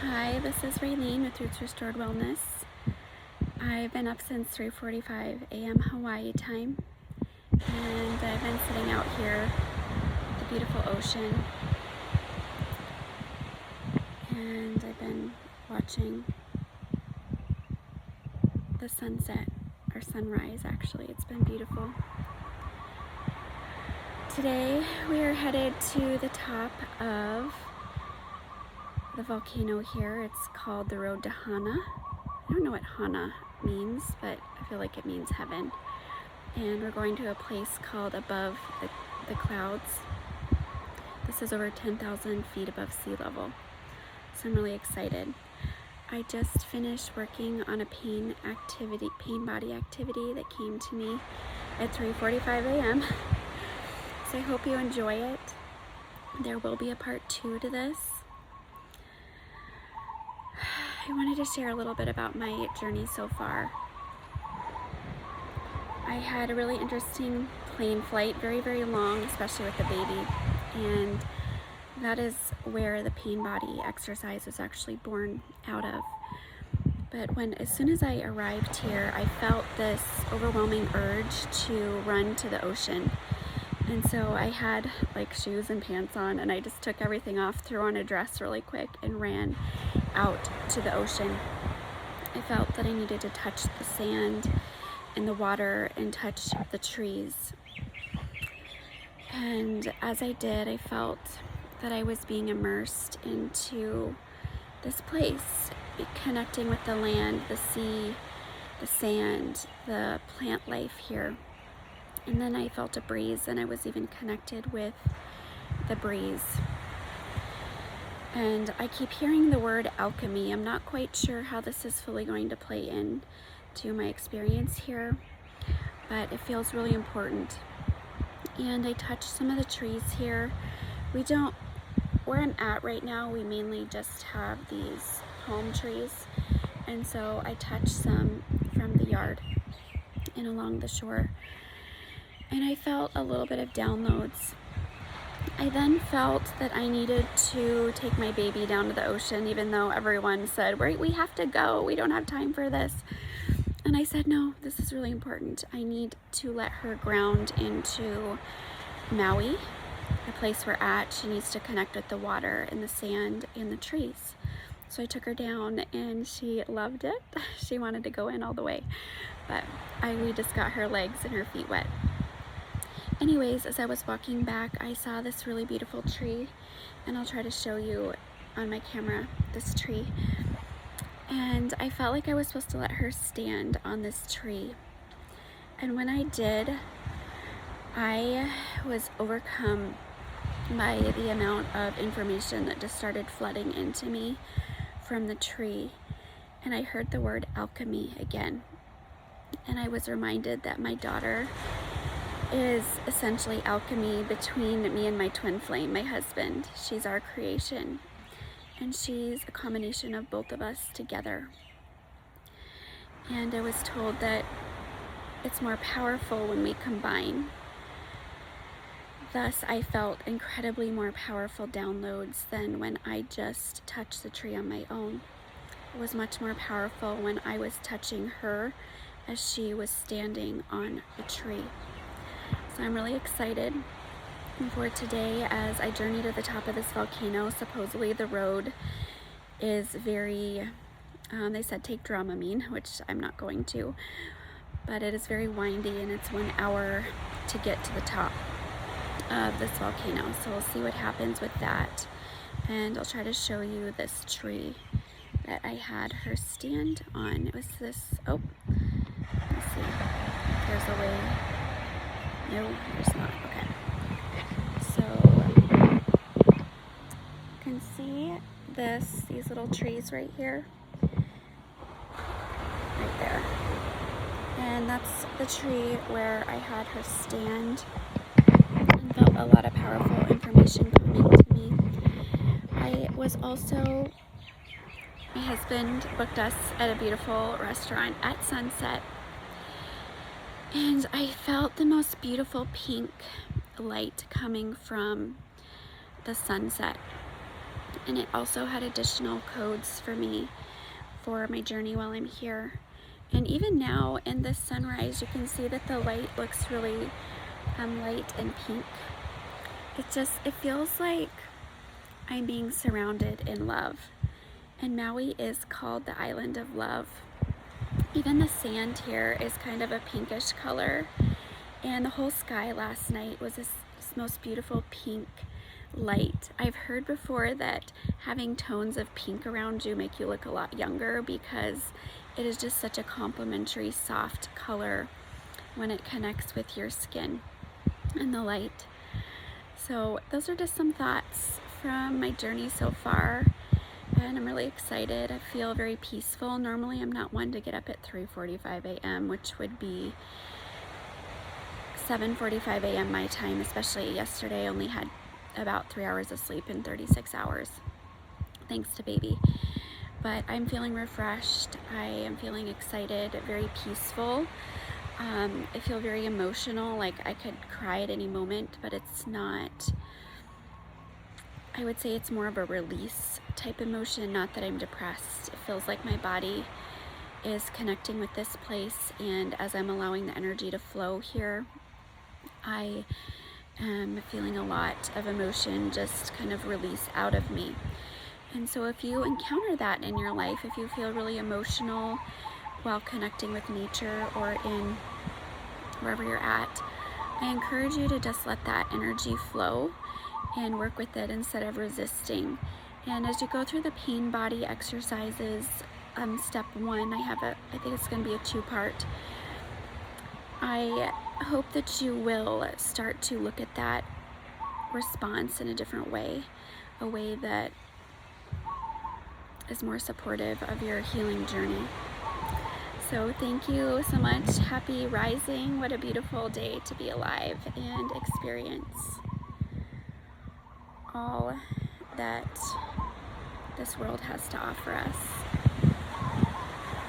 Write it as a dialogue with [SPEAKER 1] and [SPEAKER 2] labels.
[SPEAKER 1] Hi, this is Raylene with Roots Restored Wellness. I've been up since 3:45 a.m. Hawaii time, and I've been sitting out here at the beautiful ocean, and I've been watching the sunset, or sunrise actually. It's been beautiful. Today we are headed to the top of the volcano here. It's called the Road to Hana. I don't know what Hana means, but I feel like it means heaven. And we're going to a place called Above the Clouds. This is over 10,000 feet above sea level, so I'm really excited. I just finished working on a pain body activity that came to me at 3:45 a.m. So I hope you enjoy it. There will be a part 2 to this. I wanted to share a little bit about my journey so far. I had a really interesting plane flight, very, very long, especially with the baby, and that is where the pain body exercise was actually born out of. But as soon as I arrived here, I felt this overwhelming urge to run to the ocean. And so I had like shoes and pants on, and I just took everything off, threw on a dress really quick, and ran out to the ocean. I felt that I needed to touch the sand and the water and touch the trees. And as I did, I felt that I was being immersed into this place, connecting with the land, the sea, the sand, the plant life here. And then I felt a breeze, and I was even connected with the breeze. And I keep hearing the word alchemy. I'm not quite sure how this is fully going to play into my experience here, but it feels really important. And I touched some of the trees here. Where I'm at right now, we mainly just have these palm trees. And so I touched some from the yard and along the shore. And I felt a little bit of downloads. I then felt that I needed to take my baby down to the ocean, even though everyone said, we have to go, we don't have time for this. And I said, no, this is really important. I need to let her ground into Maui, the place we're at. She needs to connect with the water and the sand and the trees. So I took her down, and she loved it. She wanted to go in all the way, but we just got her legs and her feet wet. Anyways, as I was walking back, I saw this really beautiful tree, and I'll try to show you on my camera this tree. And I felt like I was supposed to let her stand on this tree. And when I did, I was overcome by the amount of information that just started flooding into me from the tree. And I heard the word alchemy again. And I was reminded that my daughter is essentially alchemy between me and my twin flame, my husband. She's our creation, and she's a combination of both of us together. And I was told that it's more powerful when we combine. Thus, I felt incredibly more powerful downloads than when I just touched the tree on my own. It was much more powerful when I was touching her as she was standing on the tree. So I'm really excited for today as I journey to the top of this volcano. Supposedly the road is very, they said take Dramamine, which I'm not going to, but it is very windy, and it's 1 hour to get to the top of this volcano. So we'll see what happens with that. And I'll try to show you this tree that I had her stand on. It was this, let's see, there's a way. No, there's not. Okay. So you can see these little trees right here, right there. And that's the tree where I had her stand, and felt a lot of powerful information coming to me. My husband booked us at a beautiful restaurant at sunset. And I felt the most beautiful pink light coming from the sunset. and it also had additional codes for me for my journey while I'm here. And even now in this sunrise, you can see that the light looks really light and pink. It feels like I'm being surrounded in love. And Maui is called the island of love. Even the sand here is kind of a pinkish color. And the whole sky last night was this most beautiful pink light. I've heard before that having tones of pink around you make you look a lot younger, because it is just such a complimentary soft color when it connects with your skin and the light. So those are just some thoughts from my journey so far, and I'm really excited. I feel very peaceful. Normally I'm not one to get up at 3:45 a.m., which would be 7:45 a.m. my time, especially yesterday. I only had about 3 hours of sleep in 36 hours, thanks to baby. But I'm feeling refreshed. I am feeling excited, very peaceful. I feel very emotional, like I could cry at any moment, but it's not. I would say it's more of a release type emotion, not that I'm depressed. It feels like my body is connecting with this place, and as I'm allowing the energy to flow here, I am feeling a lot of emotion just kind of release out of me. And so if you encounter that in your life, if you feel really emotional while connecting with nature or in wherever you're at, I encourage you to just let that energy flow and work with it instead of resisting. And as you go through the pain body exercises, step 1, I think it's going to be a 2-part. I hope that you will start to look at that response in a different way, a way that is more supportive of your healing journey. So thank you so much. Happy rising. What a beautiful day to be alive and experience all that this world has to offer us.